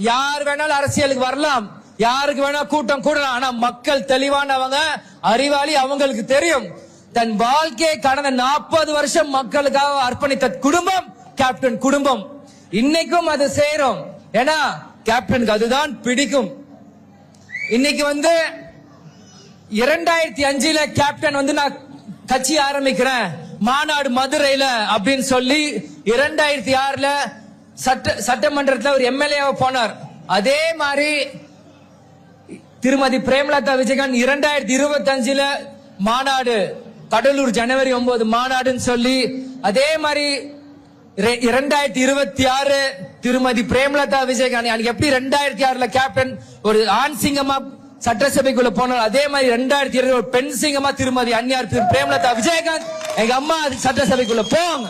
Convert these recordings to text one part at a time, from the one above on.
யார் வேணாலும் அரசியலுக்கு வரலாம், யாருக்கு வேணா கூட்டம் கூடலாம். ஆனா மக்கள் தெளிவானவங்க, அறிவாளி. அவங்களுக்கு தெரியும் தன் வாழ்க்கையை கடந்த 40 வருஷம் மக்களுக்காக அர்ப்பணித்த குடும்பம் கேப்டன் குடும்பம். இன்னைக்கும் அது செய்யறோம். ஏன்னா கேப்டனுக்கு அதுதான் பிடிக்கும். இன்னைக்கு 2005 கேப்டன் நான் கட்சி ஆரம்பிக்கிறேன், மாநாடு மதுரையில அப்படின்னு சொல்லி 2006 சட்டமன்றத்தில் ஒரு எம்எல்ஏ போனார். அதே மாதிரி திருமதி பிரேமலதா விஜயகாந்த் 2025 மாநாடு, கடலூர் ஜனவரி 9 மாநாடுன்னு சொல்லி, அதே மாதிரி 2026 திருமதி பிரேமலதா விஜயகாந்த் எப்படி 2006 கேப்டன் ஒரு ஆண் சிங்கமா சட்டசபைக்குள்ள போனார், அதே மாதிரி 2020 ஒரு பெண் சிங்கமா திருமதி அன்னியார் பிரேமலதா விஜயகாந்த் எங்க அம்மா சட்டசபைக்குள்ள போவாங்க.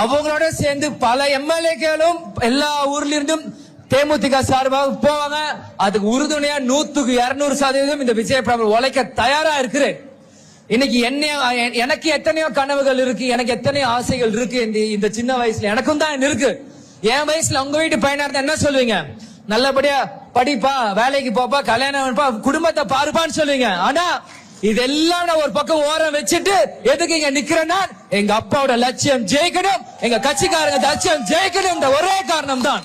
அவங்களோட சேர்ந்து பல எம்எல்ஏக்களும் எல்லா ஊர்ல இருந்தும் தேமுதிக சார்பாக போவாங்க. அதுக்கு உறுதுணையா 100% இந்த விஜய் பிரபு உழைக்க தயாரா இருக்கிறேன். இன்னைக்கு எனக்கு எத்தனையோ கனவுகள் இருக்கு, எனக்கு எத்தனையோ ஆசைகள் இருக்கு. இந்த சின்ன வயசுல எனக்கும் தான் இருக்கு. என் வயசுல உங்க வீட்டு பையனா இருந்தா என்ன சொல்லுவீங்க? நல்லபடியா படிப்பா, வேலைக்கு போப்பா, கல்யாணம் குடும்பத்தை பாருப்பான்னு சொல்லுவீங்க. ஆனா இதெல்லாம் நான் ஒரு பக்கம் ஓரம் வச்சுட்டு எதுக்கு இங்க நிக்கிறேன்னா, எங்க அப்பாவோட லட்சியம் ஜெயிக்கணும், எங்க கட்சிக்காரங்க லட்சியம் ஜெயிக்கணும். இந்த ஒரே காரணம் தான்.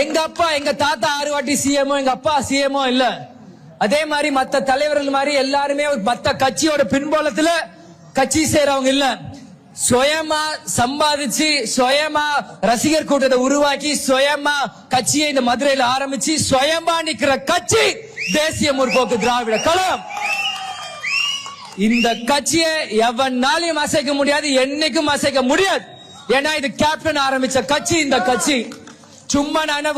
எங்க அப்பா எங்க தாத்தா 6 வாட்டி சிஎம்ஓ, எங்க அப்பா சிஎம்ஓ இல்ல. அதே மாதிரி மத்த தலைவர்கள் மாதிரி எல்லாருமே மத்த கட்சியோட பின்புலத்துல கட்சி செய்யறவங்க இல்ல. சுயமா சம்பாதிச்சு, சுயமா ரசிகர் கூட்டத்தை உருவாக்கி, சுயமா கட்சியை இந்த மதுரையில் ஆரம்பிச்சு சுயமா நிக்கிற கட்சி தேசிய முற்போக்கு திராவிட கழகம். இந்த கட்சியை எவனாலையும் அசைக்க முடியாது, என்னைக்கும் அசைக்க முடியாது. ஏன்னா இது கேப்டன் ஆரம்பிச்ச கட்சி. இந்த கட்சி சும்மா நான்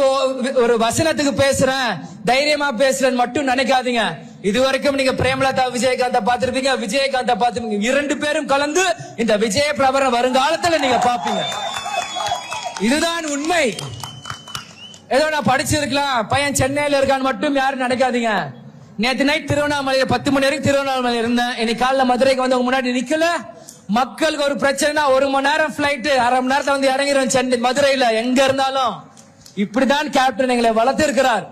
ஒரு வசனத்துக்கு பேசுறேன், தைரியமா பேசுறேன் மட்டும் நினைக்காதீங்க. இதுவரைக்கும் நீங்க பிரேமலதா விஜயகாந்த பாத்திருப்பீங்க, விஜயகாந்த பாத்திருப்பீங்க. 2 பேரும் கலந்து இந்த விஜய பிரபர வருங்காலத்துல நீங்க பாப்பீங்க. இதுதான் உண்மை. ஏதோ நான் படிச்சிருக்கலாம், பையன் சென்னையில இருக்கான்னு மட்டும் யாரும் நினைக்காதீங்க. நேற்று நைட் திருவண்ணாமலை 10 மணி வரைக்கும் திருவண்ணாமலை இருந்தேன். இன்னைக்கு காலைல மதுரைக்கு உங்க முன்னாடி நிக்கல. மக்களுக்கு ஒரு பிரச்சனை, 1 மணி நேரம் பிளைட், 1/2 மணி நேரத்தை இறங்கிடும் சென்னை மதுரையில. எங்க இருந்தாலும் இப்படிதான் கேப்டன் எங்களை வளர்த்திருக்கிறார்.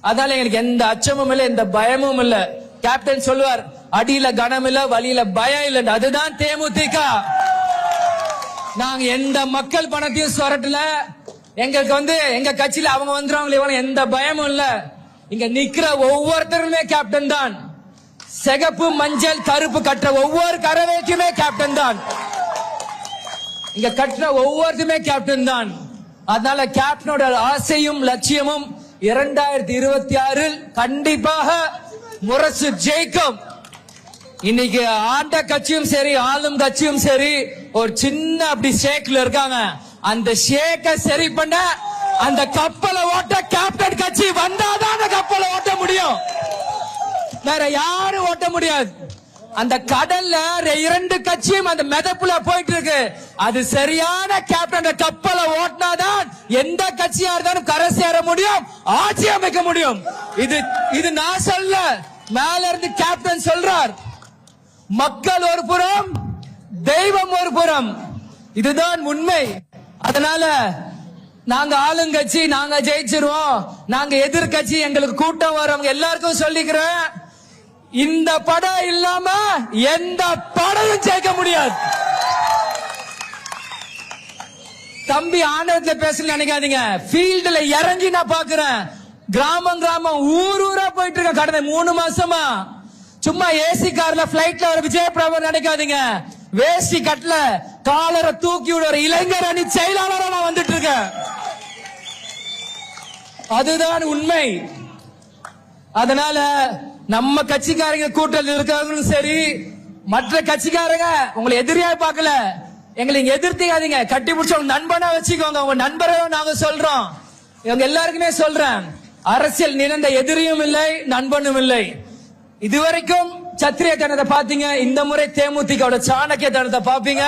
அதனால எங்களுக்கு எந்த அச்சமும் இல்லை, எந்த பயமும் இல்ல. கேப்டன் சொல்லுவார், அடியில கனம் இல்ல, வழியில பயம் இல்ல. அதுதான் தேமுதிக. நாங்க எந்த மக்கள் பணத்தையும் சொரட்டல. எங்களுக்கு எங்க கட்சியில அவங்க வந்துருவாங்க, எந்த பயமும் இல்ல. இங்க நிக்கிற ஒவ்வொருத்தருமே கேப்டன் தான். சிகப்பு மஞ்சள் கருப்பு கட்டுற ஒவ்வொரு கரவேக்குமே கேப்டன் தான். இங்க கட்டுற ஒவ்வொருத்துமே கேப்டன் தான். அதனால கேப்டனோட ஆசையும் லட்சியமும் 2026 கண்டிப்பாக முரசு ஜெயிக்கும். இன்னைக்கு ஆண்ட கட்சியும் சரி, ஆளும் கட்சியும் சரி, ஒரு சின்ன அப்படி ஷேக்ல இருக்காங்க. அந்த ஷேக்க சரி பண்ண அந்த கப்பலை ஓட்ட கேப்டன் கட்சி வந்தாதான் அந்த கப்பலை ஓட்ட முடியும். வேற யாரும் ஓட்ட முடியாது. அந்த கடல்ல 2 கட்சியும் அந்த மெதப்புல போயிட்டு இருக்கு. அது சரியான கேப்டன் கப்பலை ஓட்டினாதான் எந்த கட்சியா இருந்தாலும் கரை சேர முடியும், ஆட்சி அமைக்க முடியும். இது நான் சொல்ல, மேல இருந்து கேப்டன் சொல்றார். மக்கள் ஒரு புறம், தெய்வம் ஒரு புறம். இதுதான் உண்மை. அதனால நாங்க ஆளுங்கட்சி, நாங்க ஜெயிச்சிருவோம். நாங்க எதிர்கட்சி, எங்களுக்கு கூட்டம் வரவங்க எல்லாருக்கும் சொல்லிக்கிறேன், இந்த படம் இல்லாம எந்த படமும் ஜெயிக்க முடியாது. தம்பி ஆனந்தத்துல பேசல நினைக்காதீங்க. ஃபீல்ட்ல இறங்கி நான் பாக்குறேன். கிராமம் கிராமம் ஊர் ஊரா போயிட்டு இருக்க கடந்த 3 மாசமா. சும்மா ஏசி கார்ல பிளைட்ல வர விஜய் பிரபு நினைக்காதீங்க. வேஷ்டி கட்டல காலரை தூக்கி விட ஒரு இளைஞர் அணி செயலாளரா நான் வந்துட்டு இருக்கேன். அதுதான் உண்மை. அதனால நம்ம கட்சிக்காரங்க கூட்டத்தில் இருக்கிறவங்களும் சரி, மற்ற கட்சிக்காரங்க உங்களை எதிரியா பார்க்கல, எங்களை எதிர்த்திக்காதீங்க. கட்டி பிடிச்ச உங்க நண்பனா வச்சுக்கோங்க. உங்க நண்பரை நாங்க சொல்றோம். இவங்க எல்லாருக்குமே சொல்றேன், அரசியல் நினைந்த எதிரியும் இல்லை, நண்பனும் இல்லை. இதுவரைக்கும் சத்திரிய தனத்தை பாத்தீங்க, இந்த முறை தேமுதிக சாணக்கிய தனத்தை பாப்பீங்க.